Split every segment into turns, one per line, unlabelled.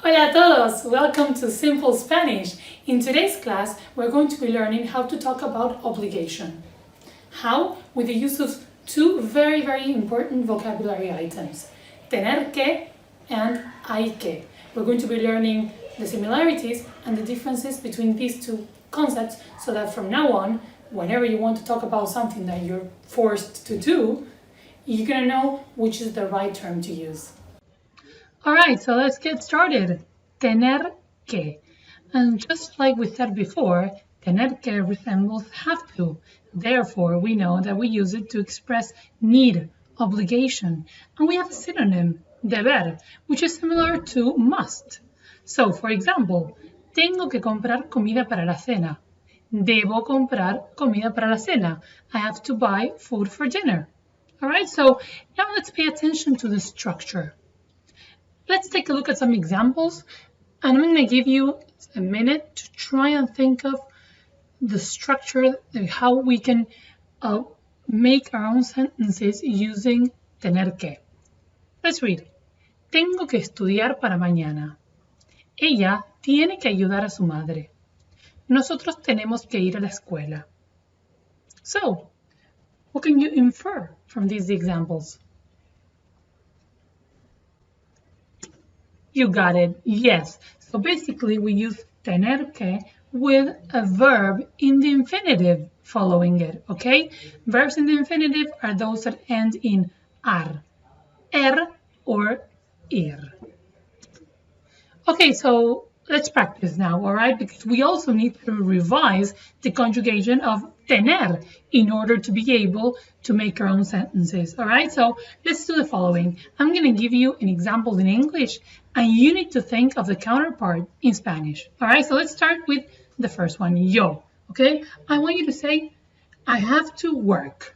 Hola a todos! Welcome to Simple Spanish. In today's class, we're going to be learning how to talk about obligation. How? With the use of two very important vocabulary items, tener que and hay que. We're going to be learning the similarities and the differences between these two concepts so that from now on, whenever you want to talk about something that you're forced to do, you're going to know which is the right term to use. Alright, so let's get started. Tener que. And just like we said before, tener que resembles have to. Therefore, we know that we use it to express need, obligation. And we have a synonym, deber, which is similar to must. So, for example, tengo que comprar comida para la cena. Debo comprar comida para la cena. I have to buy food for dinner. Alright, so now let's pay attention to the structure. Let's take a look at some examples, and I'm going to give you a minute to try and think of the structure, how we can make our own sentences using tener que. Let's read. Tengo que estudiar para mañana. Ella tiene que ayudar a su madre. Nosotros tenemos que ir a la escuela. So, what can you infer from these examples? You got it, yes. So basically we use tener que with a verb in the infinitive following it, okay? Verbs in the infinitive are those that end in ar, or ir. Okay, so let's practice now, all right? Because we also need to revise the conjugation of tener in order to be able to make our own sentences, all right? So let's do the following. I'm going to give you an example in English, and you need to think of the counterpart in Spanish, all right? So let's start with the first one, yo, okay? I want you to say, I have to work.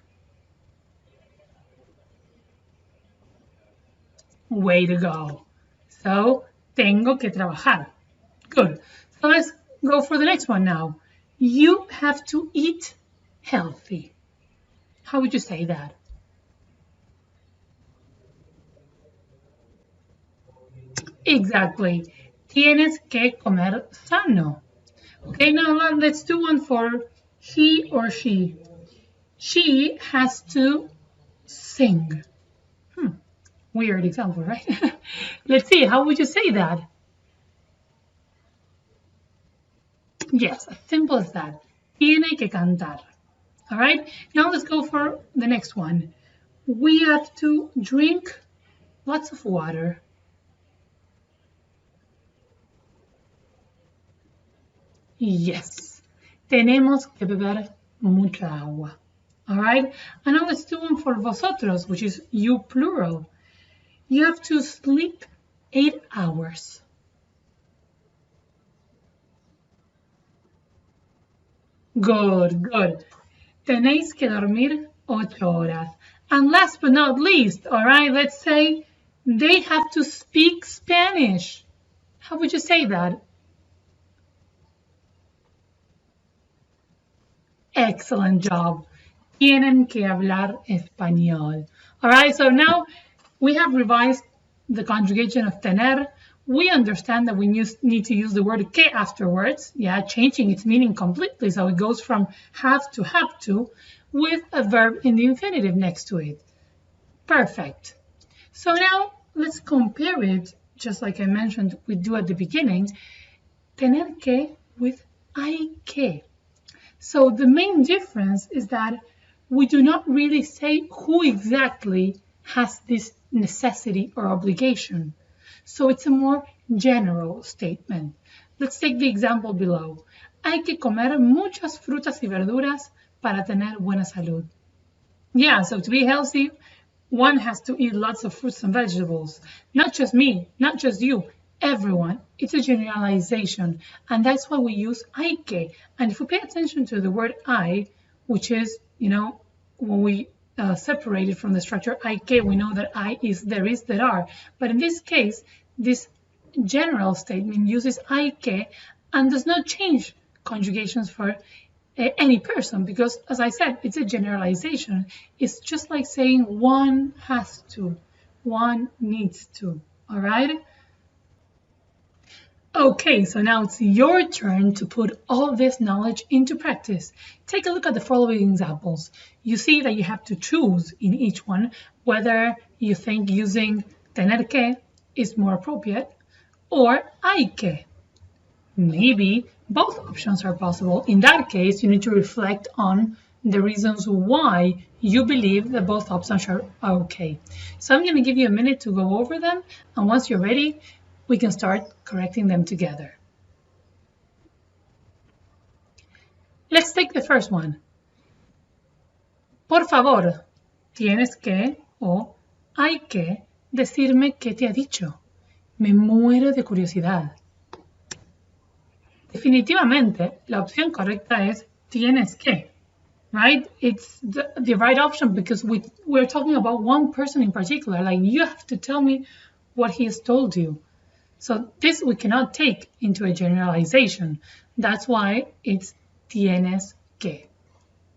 Way to go. So, tengo que trabajar. Good. So let's go for the next one now. You have to eat healthy. How would you say that? Exactly. Tienes que comer sano. Okay, now let's do one for he or she. She has to sing. Weird example, right? Let's see, how would you say that? Yes, as simple as that. Tiene que cantar. All right, now let's go for the next one. We have to drink lots of water. Yes, tenemos que beber mucha agua. All right, and now let's do one for vosotros, which is you plural. You have to sleep 8 hours. Good, good. Tenéis que dormir 8 horas. And last but not least, all right, let's say they have to speak Spanish. How would you say that? Excellent job. Tienen que hablar español. All right, so now we have revised the conjugation of tener. We understand that we need to use the word que afterwards, changing its meaning completely. So it goes from have to with a verb in the infinitive next to it. Perfect. So now let's compare it, just like I mentioned we do at the beginning, tener que with hay que. So the main difference is that we do not really say who exactly has this necessity or obligation. So it's a more general statement. Let's take the example below. Hay que comer muchas frutas y verduras para tener buena salud. Yeah, so to be healthy, one has to eat lots of fruits and vegetables. Not just me, not just you, everyone. It's a generalization, and that's why we use hay que. And if we pay attention to the word I, which is, when we separate it from the structure hay que, we know that I is there is, there are. But in this case, this general statement uses hay que and does not change conjugations for any person, because, as I said, it's a generalization. It's just like saying one has to, one needs to, all right? Okay, so now it's your turn to put all this knowledge into practice. Take a look at the following examples. You see that you have to choose in each one whether you think using tener que is more appropriate or hay que. Maybe both options are possible. In that case, you need to reflect on the reasons why you believe that both options are okay. So I'm going to give you a minute to go over them, and once you're ready, we can start correcting them together. Let's take the first one. Por favor, tienes que o hay que decirme qué te ha dicho. Me muero de curiosidad. Definitivamente, la opción correcta es tienes que, right? It's the right option because we're talking about one person in particular. Like, you have to tell me what he has told you. So this we cannot take into a generalization. That's why it's tienes que.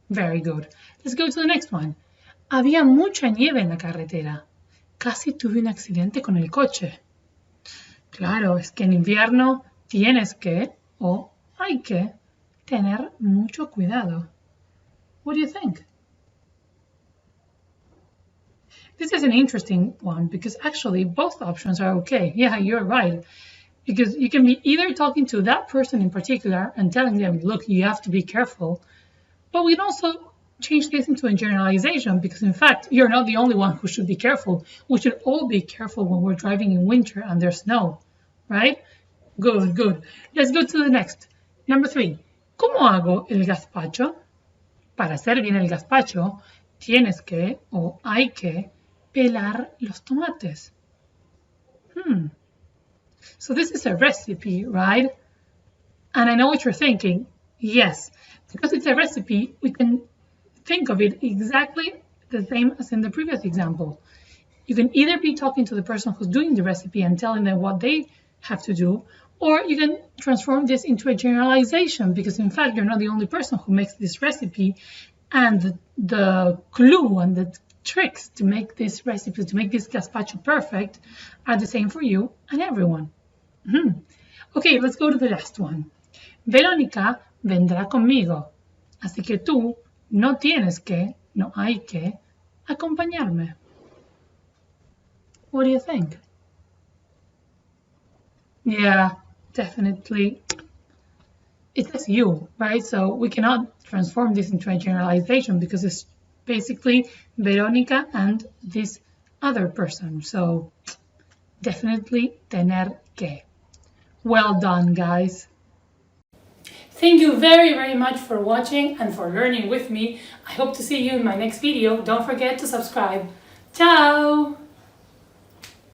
Very good. Let's go to the next one. Había mucha nieve en la carretera. Casi tuve un accidente con el coche. Claro, es que en invierno tienes que o hay que tener mucho cuidado. What do you think? This is an interesting one because actually both options are okay. Yeah, you're right. Because you can be either talking to that person in particular and telling them, look, you have to be careful. But we can also change this into a generalization because, in fact, you're not the only one who should be careful. We should all be careful when we're driving in winter and there's snow, right? Good, good. Let's go to the next. Number 3. ¿Cómo hago el gazpacho? Para hacer bien el gazpacho, tienes que o hay que pelar los tomates. So this is a recipe, right? And I know what you're thinking. Yes, because it's a recipe, we can think of it exactly the same as in the previous example. You can either be talking to the person who's doing the recipe and telling them what they have to do, or you can transform this into a generalization because, in fact, you're not the only person who makes this recipe, and the clue and the tricks to make this recipe, to make this gazpacho perfect, are the same for you and everyone. Okay, let's go to the last one. Verónica vendrá conmigo, así que tú no tienes que, no hay que, acompañarme. What do you think? Yeah, definitely. It says you, right? So we cannot transform this into a generalization because it's basically Verónica and this other person. So definitely tener que. Well done, guys. Thank you very, very much for watching and for learning with me. I hope to see you in my next video. Don't forget to subscribe. Ciao!